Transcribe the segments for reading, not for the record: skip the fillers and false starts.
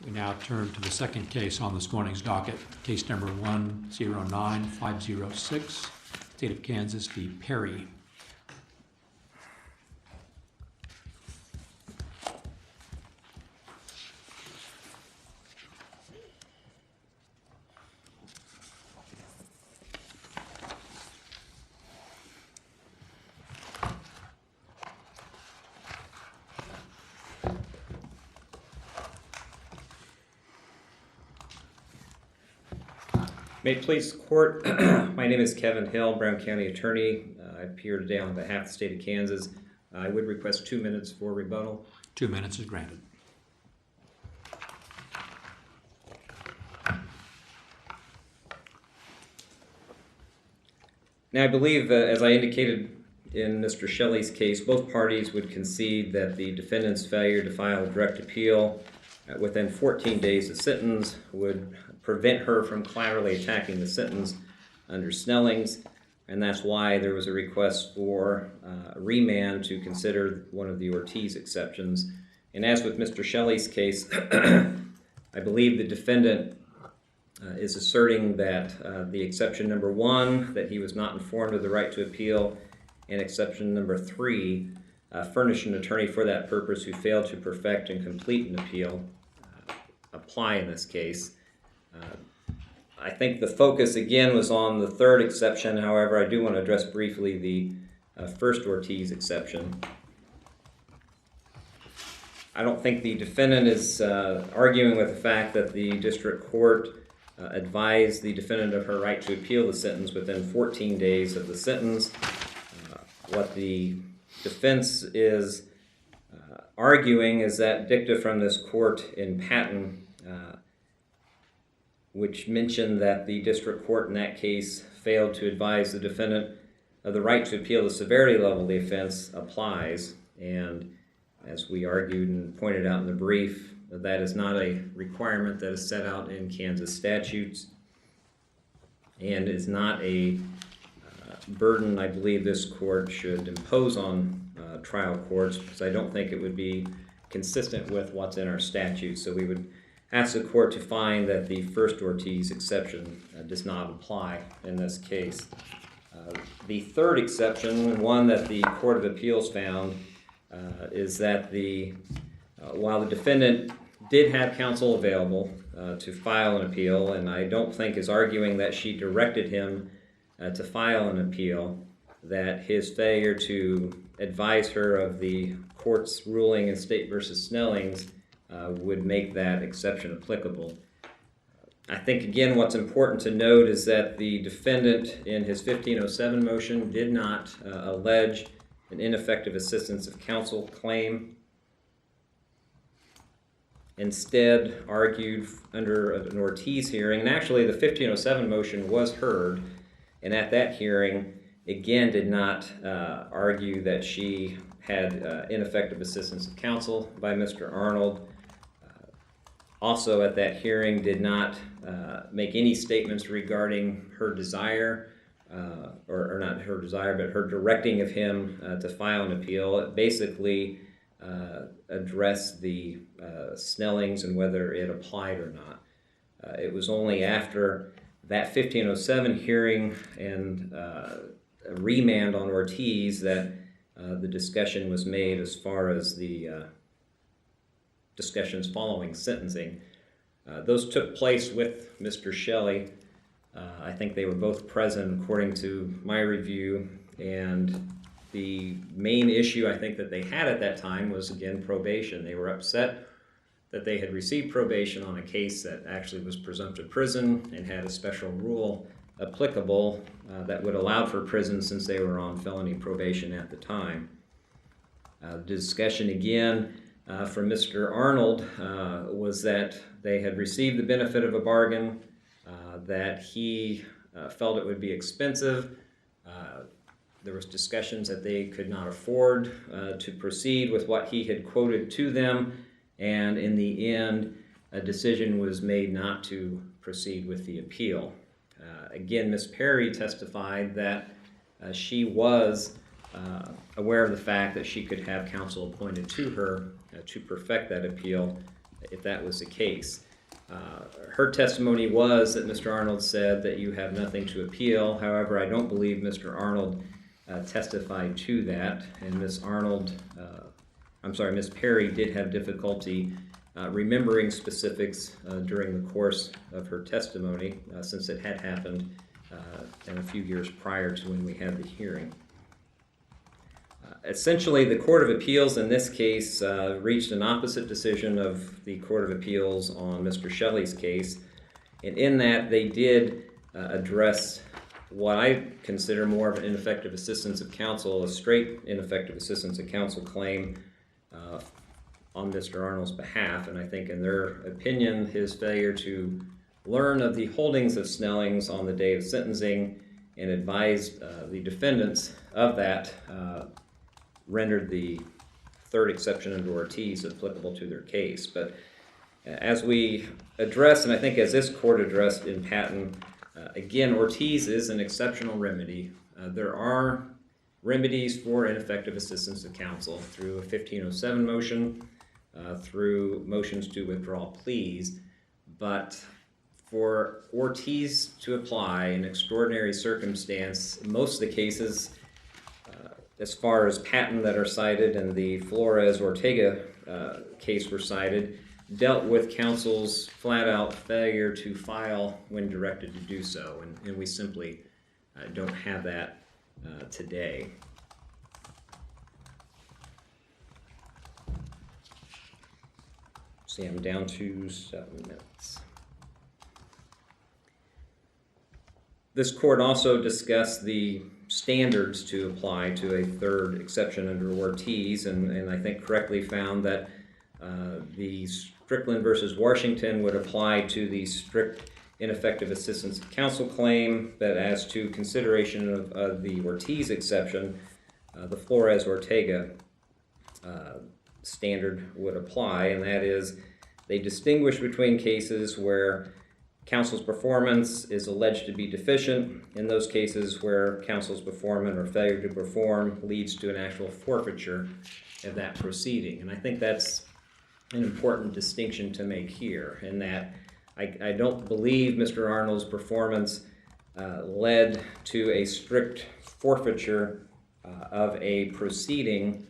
We now turn to the second case on this morning's docket, case number 109506, State of Kansas v. Perry. May it please the court, my name is Kevin Hill, Brown County Attorney. I appear today on behalf of the state of Kansas. I would request 2 minutes for rebuttal. 2 minutes is granted. Now, I believe, as I indicated in Mr. Shelley's case, both parties would concede that the defendant's failure to file a direct appeal within 14 days of sentence would prevent her from collaterally attacking the sentence under Snelling's, and that's why there was a request for a remand to consider one of the Ortiz exceptions. And as with Mr. Shelley's case, I believe the defendant is asserting that the exception number 1, that he was not informed of the right to appeal, and exception number 3, furnish an attorney for that purpose who failed to perfect and complete an appeal, apply in this case. I think the focus again was on the third exception. However, I do want to address briefly the first Ortiz exception. I don't think the defendant is arguing with the fact that the district court advised the defendant of her right to appeal the sentence within 14 days of the sentence. What the defense is arguing is that dicta from this court in Patton, which mentioned that the district court in that case failed to advise the defendant of the right to appeal the severity level of the offense, applies. And as we argued and pointed out in the brief, that is not a requirement that is set out in Kansas statutes and is not a burden I believe this court should impose on trial courts, because I don't think it would be consistent with what's in our statutes. So we would ask the court to find that the first Ortiz exception does not apply in this case. The third exception, one that the Court of Appeals found, is that while the defendant did have counsel available to file an appeal, and I don't think is arguing that she directed him to file an appeal, that his failure to advise her of the court's ruling in State v. Snelling's would make that exception applicable. I think, again, what's important to note is that the defendant in his 1507 motion did not allege an ineffective assistance of counsel claim. Instead, argued under an Ortiz hearing, and actually the 1507 motion was heard, and at that hearing, again, did not argue that she had ineffective assistance of counsel by Mr. Arnold. Also at that hearing did not make any statements regarding her desire, or not her desire, but her directing of him to file an appeal. It basically addressed the Snelling's and whether it applied or not. It was only after that 1507 hearing and a remand on Ortiz that the discussion was made as far as the discussions following sentencing. Those took place with Mr. Shelley. I think they were both present according to my review, and the main issue I think that they had at that time was, again, probation. They were upset that they had received probation on a case that actually was presumptive prison and had a special rule applicable that would allow for prison since they were on felony probation at the time. The discussion again from Mr. Arnold was that they had received the benefit of a bargain, that he felt it would be expensive. There was discussions that they could not afford to proceed with what he had quoted to them, and in the end, a decision was made not to proceed with the appeal. Again, Ms. Perry testified that she was aware of the fact that she could have counsel appointed to her to perfect that appeal. if that was the case. Her testimony was that Mr. Arnold said that you have nothing to appeal. However, I don't believe Mr. Arnold testified to that, and Ms. Perry did have difficulty remembering specifics during the course of her testimony, since it had happened in a few years prior to when we had the hearing. Essentially, the Court of Appeals in this case reached an opposite decision of the Court of Appeals on Mr. Shelley's case, and in that they did address what I consider more of an ineffective assistance of counsel, a straight ineffective assistance of counsel claim on Mr. Arnold's behalf. And I think in their opinion, his failure to learn of the holdings of Snelling's on the day of sentencing and advise the defendants of that rendered the third exception under Ortiz applicable to their case. But as we address, and I think as this court addressed in Patton, again, Ortiz is an exceptional remedy. There are remedies for ineffective assistance of counsel through a 1507 motion, through motions to withdraw pleas, but for Ortiz to apply in extraordinary circumstance, most of the cases, as far as Patton that are cited and the Flores-Ortega case were cited, dealt with counsel's flat-out failure to file when directed to do so, and we simply don't have that today. See, I'm down to 7 minutes. This court also discussed the standards to apply to a third exception under Ortiz, and I think correctly found that the Strickland versus Washington would apply to the strict ineffective assistance of counsel claim, but as to consideration of the Ortiz exception, the Flores-Ortega standard would apply, and that is they distinguish between cases where counsel's performance is alleged to be deficient, in those cases where counsel's performance or failure to perform leads to an actual forfeiture of that proceeding. And I think that's an important distinction to make here, in that I don't believe Mr. Arnold's performance led to a strict forfeiture of a proceeding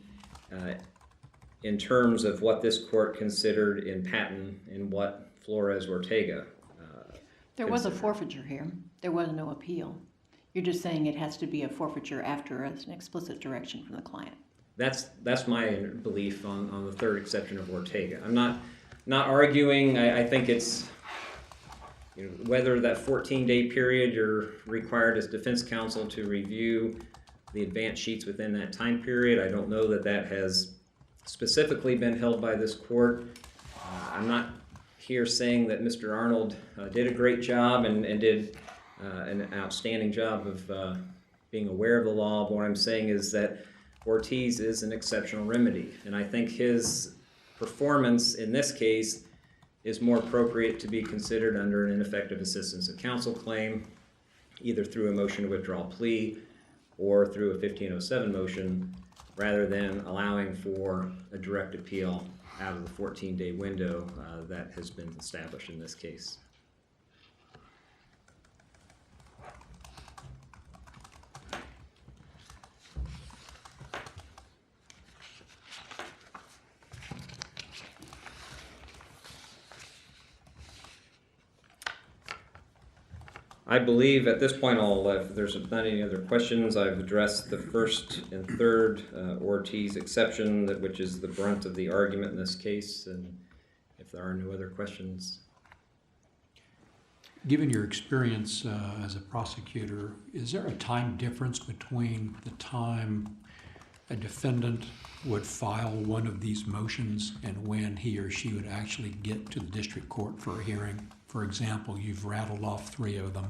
in terms of what this court considered in Patton and what Flores-Ortega There was a forfeiture here. There was no appeal. You're just saying it has to be a forfeiture after an explicit direction from the client. That's my belief on the third exception of Ortega. I'm not arguing. I think it's, whether that 14-day period you're required as defense counsel to review the advance sheets within that time period. I don't know that that has specifically been held by this court. I'm not here saying that Mr. Arnold did a great job and did an outstanding job of being aware of the law, but what I'm saying is that Ortiz is an exceptional remedy, and I think his performance in this case is more appropriate to be considered under an ineffective assistance of counsel claim, either through a motion to withdraw plea or through a 1507 motion, rather than allowing for a direct appeal out of the 14-day window that has been established in this case. I believe at this point, if there's not any other questions, I've addressed the first and third Ortiz exception, which is the brunt of the argument in this case, and if there are no other questions. Given your experience as a prosecutor, is there a time difference between the time a defendant would file one of these motions and when he or she would actually get to the district court for a hearing? For example, you've rattled off 3 of them.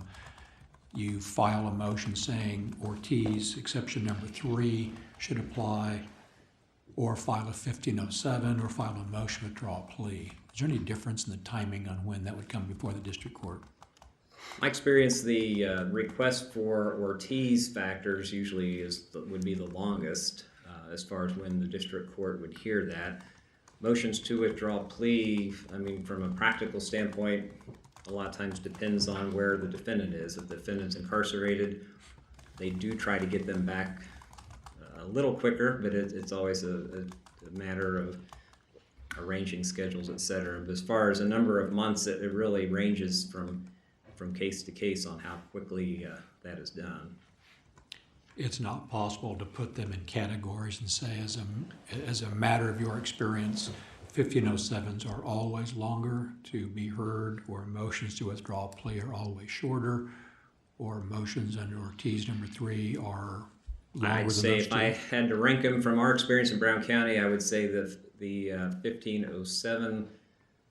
You file a motion saying Ortiz, exception number 3, should apply, or file a 1507, or file a motion to withdraw a plea. Is there any difference in the timing on when that would come before the district court? My experience, the request for Ortiz factors usually would be the longest as far as when the district court would hear that. Motions to withdraw plea, I mean, from a practical standpoint, a lot of times depends on where the defendant is. If the defendant's incarcerated, they do try to get them back a little quicker, but it's always a matter of arranging schedules, etc. But as far as a number of months, it really ranges from case to case on how quickly that is done. It's not possible to put them in categories and say, as a matter of your experience, 1507s are always longer to be heard, or motions to withdraw a plea are always shorter, or motions under Ortiz number 3 are longer I'd than say those if two. I had to rank them from our experience in Brown County, I would say that the 1507,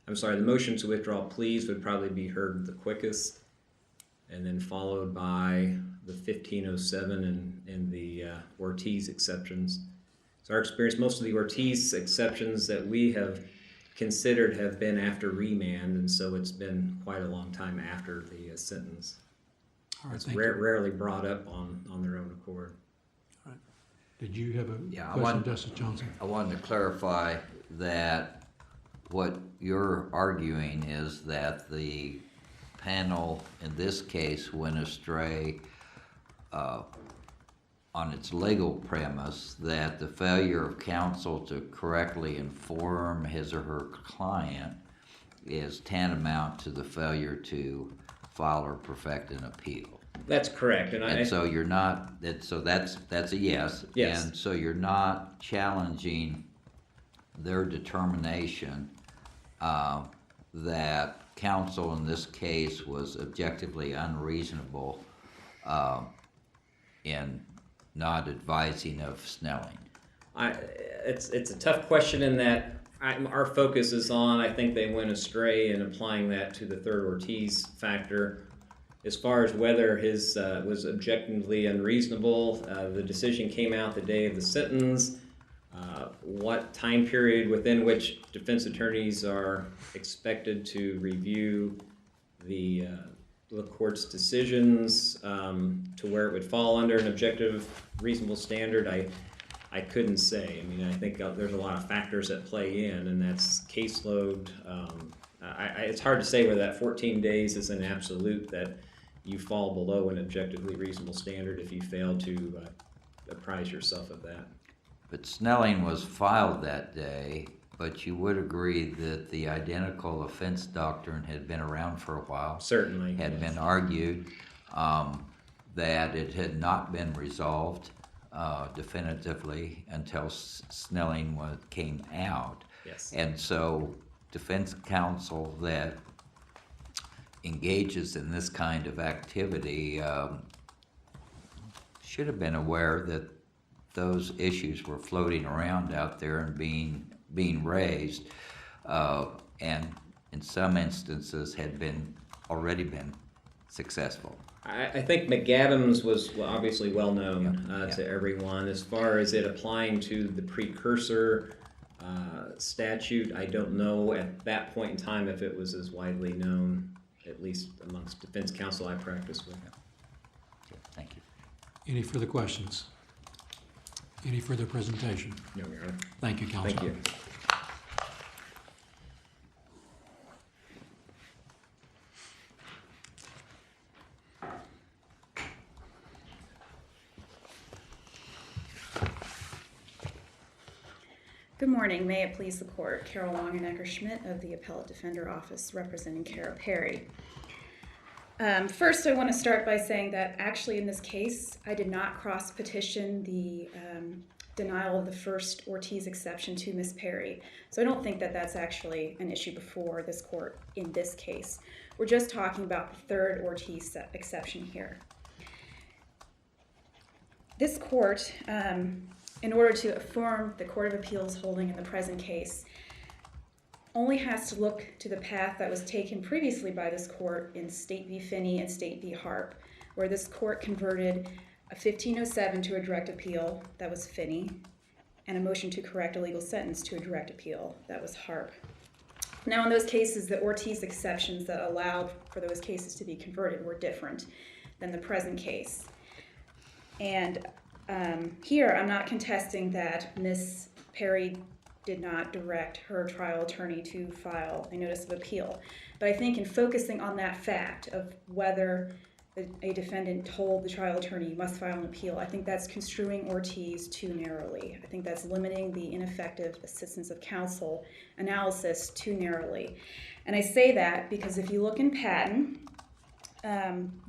I'm sorry, the motion to withdraw pleas would probably be heard the quickest, and then followed by the 1507 and the Ortiz exceptions. So our experience, most of the Ortiz exceptions that we have considered have been after remand, and so it's been quite a long time after the sentence. All right, It's thank you. rarely brought up on their own accord. Did you have a Yeah, I question, want- Justice Johnson? I wanted to clarify that what you're arguing is that the panel in this case went astray on its legal premise that the failure of counsel to correctly inform his or her client is tantamount to the failure to file or perfect an appeal. That's correct, And so you're not, so that's a yes. Yes. And so you're not challenging their determination that counsel in this case was objectively unreasonable in not advising of Snelling. It's a tough question in that our focus is on, I think they went astray in applying that to the third Ortiz factor. As far as whether his was objectively unreasonable, the decision came out the day of the sentence. What time period within which defense attorneys are expected to review the court's decisions to where it would fall under an objective, reasonable standard, I couldn't say. I mean, I think there's a lot of factors that play in, and that's caseload. It's hard to say whether that 14 days is an absolute that you fall below an objectively reasonable standard if you fail to apprise yourself of that. But Snelling was filed that day, but you would agree that the identical offense doctrine had been around for a while. Certainly. Had been argued, that it had not been resolved definitively until Snelling came out. Yes. And so defense counsel that engages in this kind of activity should have been aware that those issues were floating around out there and being raised, and in some instances had already been successful. I think McAdams was obviously well known Yeah. to everyone. As far as it applying to the precursor statute, I don't know at that point in time if it was as widely known, at least amongst defense counsel I practiced with. Okay, thank you. Any further questions? Any further presentation? No, Your Honor. Thank you, Counsel. Thank you. Good morning. May it please the court. Carol Longenecker-Schmidt of the Appellate Defender Office representing Kara Perry. First, I want to start by saying that actually in this case, I did not cross-petition the denial of the first Ortiz exception to Ms. Perry. So I don't think that that's actually an issue before this court in this case. We're just talking about the third Ortiz exception here. This court, in order to affirm the Court of Appeals holding in the present case, only has to look to the path that was taken previously by this court in State v. Finney and State v. Harp, where this court converted a 1507 to a direct appeal, that was Finney, and a motion to correct a legal sentence to a direct appeal, that was Harp. Now in those cases, the Ortiz exceptions that allowed for those cases to be converted were different than the present case. And here, I'm not contesting that Ms. Perry did not direct her trial attorney to file a notice of appeal. But I think in focusing on that fact of whether a defendant told the trial attorney, you must file an appeal, I think that's construing Ortiz too narrowly. I think that's limiting the ineffective assistance of counsel analysis too narrowly. And I say that because if you look in Patton,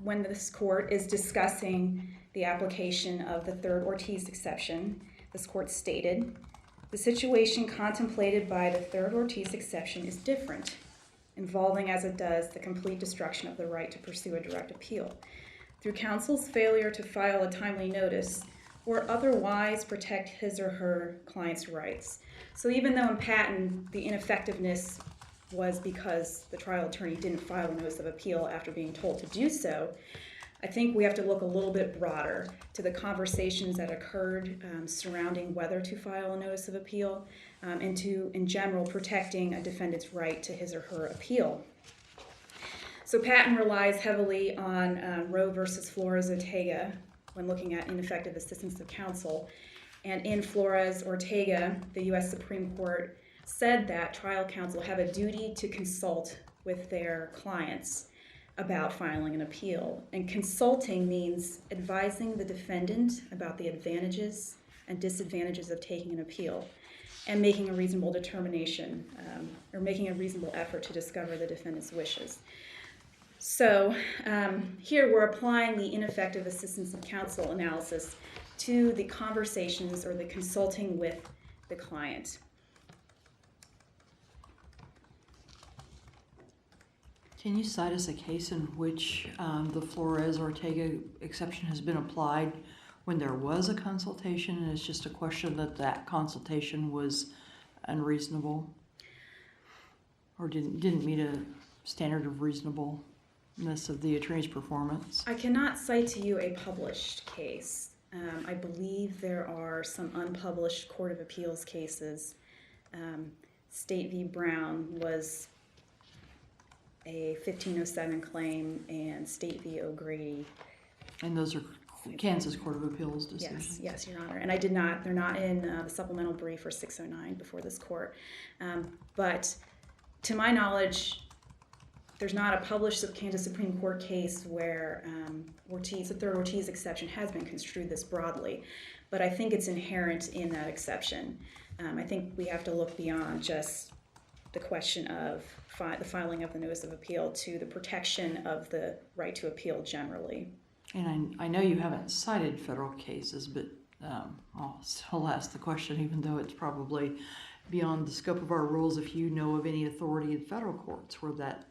when this court is discussing the application of the third Ortiz exception, this court stated, the situation contemplated by the third Ortiz exception is different, involving as it does the complete destruction of the right to pursue a direct appeal. Through counsel's failure to file a timely notice or otherwise protect his or her client's rights. So even though in Patton the ineffectiveness was because the trial attorney didn't file a notice of appeal after being told to do so, I think we have to look a little bit broader to the conversations that occurred surrounding whether to file a notice of appeal and to, in general, protecting a defendant's right to his or her appeal. So Patton relies heavily on Roe versus Flores-Ortega when looking at ineffective assistance of counsel. And in Flores-Ortega, the U.S. Supreme Court said that trial counsel have a duty to consult with their clients about filing an appeal. And consulting means advising the defendant about the advantages and disadvantages of taking an appeal and making a reasonable determination or making a reasonable effort to discover the defendant's wishes. So here we're applying the ineffective assistance of counsel analysis to the conversations or the consulting with the client. Can you cite us a case in which the Flores-Ortega exception has been applied when there was a consultation and it's just a question that that consultation was unreasonable or didn't meet a standard of reasonableness of the attorney's performance? I cannot cite to you a published case. I believe there are some unpublished Court of Appeals cases. State v. Brown was a 1507 claim, and State v. O'Grady. And those are Kansas Court of Appeals decisions? Yes, Your Honor. And they're not in the supplemental brief for 609 before this court. But to my knowledge, there's not a published Kansas Supreme Court case where the third Ortiz exception has been construed this broadly. But I think it's inherent in that exception. I think we have to look beyond just the question of the filing of the notice of appeal to the protection of the right to appeal generally. And I know you haven't cited federal cases, but I'll still ask the question, even though it's probably beyond the scope of our rules, if you know of any authority in federal courts where that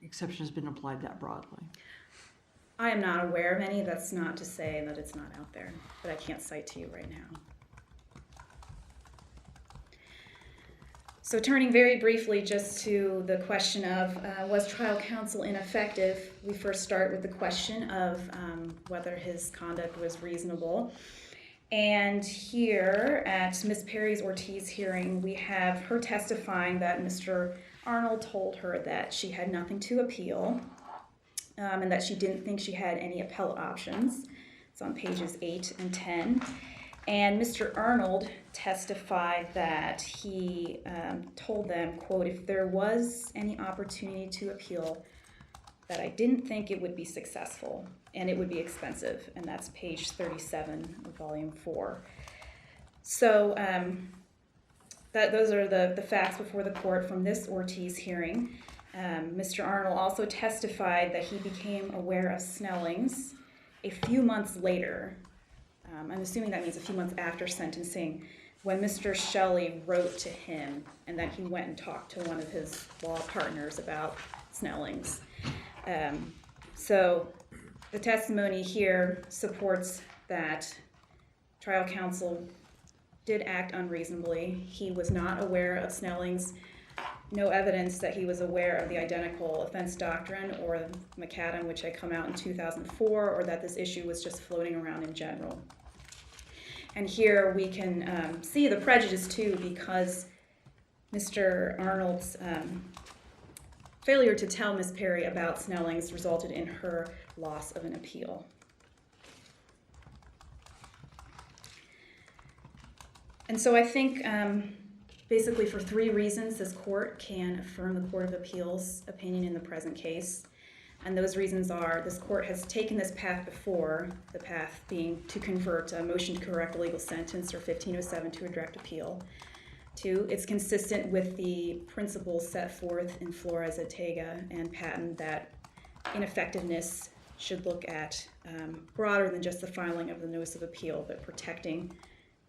exception has been applied that broadly. I am not aware of any. That's not to say that it's not out there, but I can't cite to you right now. So turning very briefly just to the question of was trial counsel ineffective, we first start with the question of whether his conduct was reasonable. And here at Ms. Perry's Ortiz hearing, we have her testifying that Mr. Arnold told her that she had nothing to appeal and that she didn't think she had any appellate options. It's on pages 8 and 10. And Mr. Arnold testified that he told them, quote, if there was any opportunity to appeal, that I didn't think it would be successful and it would be expensive. And that's page 37 of volume 4. So those are the facts before the court from this Ortiz hearing. Mr. Arnold also testified that he became aware of Snelling's a few months later. I'm assuming that means a few months after sentencing, when Mr. Shelley wrote to him and that he went and talked to one of his law partners about Snelling's. So the testimony here supports that trial counsel did act unreasonably. He was not aware of Snelling's. No evidence that he was aware of the identical offense doctrine or McAdam, which had come out in 2004, or that this issue was just floating around in general. And here we can see the prejudice too, because Mr. Arnold's failure to tell Ms. Perry about Snelling's resulted in her loss of an appeal. And so I think Basically, for 3 reasons, this court can affirm the Court of Appeals' opinion in the present case. And those reasons are, this court has taken this path before, the path being to convert a motion to correct a legal sentence or 1507 to a direct appeal. 2, it's consistent with the principles set forth in Flores, Ortega, and Patton that ineffectiveness should look at broader than just the filing of the notice of appeal, but protecting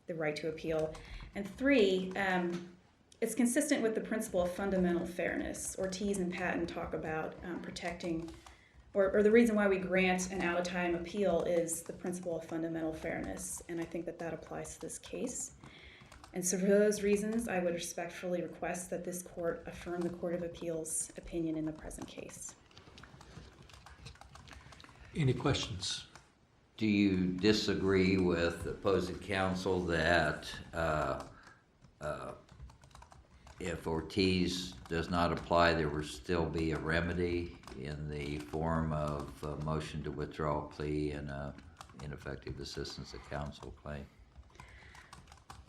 the right to appeal. And 3, it's consistent with the principle of fundamental fairness. Ortiz and Patton talk about protecting, or the reason why we grant an out-of-time appeal is the principle of fundamental fairness, and I think that that applies to this case. And so for those reasons, I would respectfully request that this court affirm the Court of Appeals' opinion in the present case. Any questions? Do you disagree with opposing counsel that if Ortiz does not apply, there will still be a remedy in the form of a motion to withdraw a plea and a ineffective assistance of counsel claim?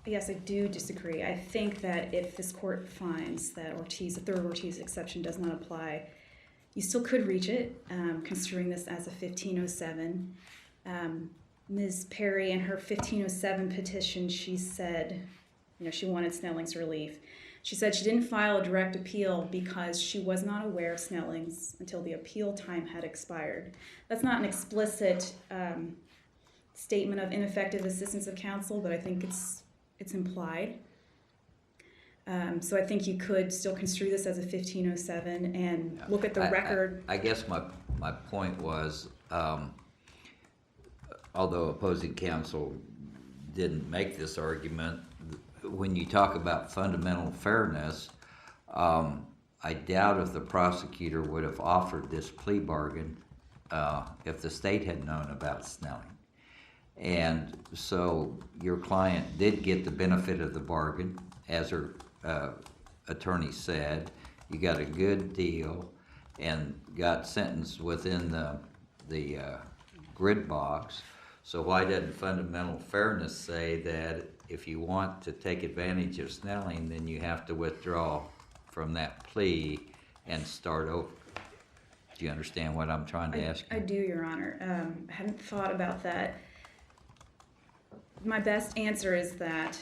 Yes, I do disagree. I think that if this court finds that Ortiz, the third Ortiz exception does not apply, you still could reach it, construing this as a 1507. Ms. Perry, in her 1507 petition, she said, she wanted Snelling's relief. She said she didn't file a direct appeal because she was not aware of Snelling's until the appeal time had expired. That's not an explicit statement of ineffective assistance of counsel, but I think it's implied. So I think you could still construe this as a 1507 and look at the record. I guess my point was, although opposing counsel didn't make this argument, when you talk about fundamental fairness, I doubt if the prosecutor would have offered this plea bargain if the state had known about Snelling. And so your client did get the benefit of the bargain, as her attorney said. You got a good deal and got sentenced within the grid box. So why doesn't fundamental fairness say that if you want to take advantage of Snelling, then you have to withdraw from that plea and start over? Do you understand what I'm trying to ask you? I do, Your Honor. I hadn't thought about that. My best answer is that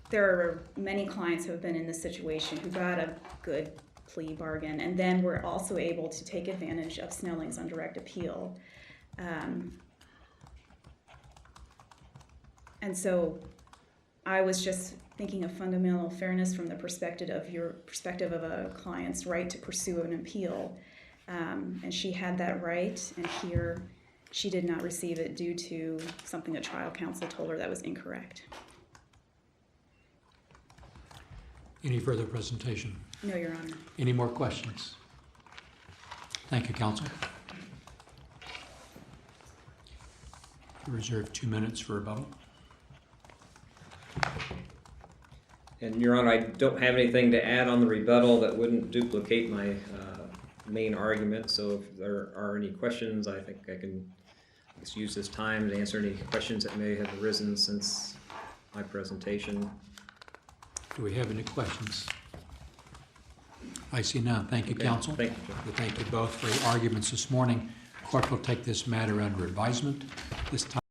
there are many clients who have been in this situation who got a good plea bargain and then were also able to take advantage of Snelling's on direct appeal. And so I was just thinking of fundamental fairness from the perspective of a client's right to pursue an appeal. And she had that right, and here she did not receive it due to something that trial counsel told her that was incorrect. Any further presentation? No, Your Honor. Any more questions? Thank you, counsel. You reserve 2 minutes for rebuttal. And Your Honor, I don't have anything to add on the rebuttal that wouldn't duplicate my main argument. So if there are any questions, I think I can just use this time to answer any questions that may have arisen since my presentation. Do we have any questions? I see none. Thank you, Okay. counsel. Thank you, Judge. We thank you both for your arguments this morning. Court will take this matter under advisement. This time.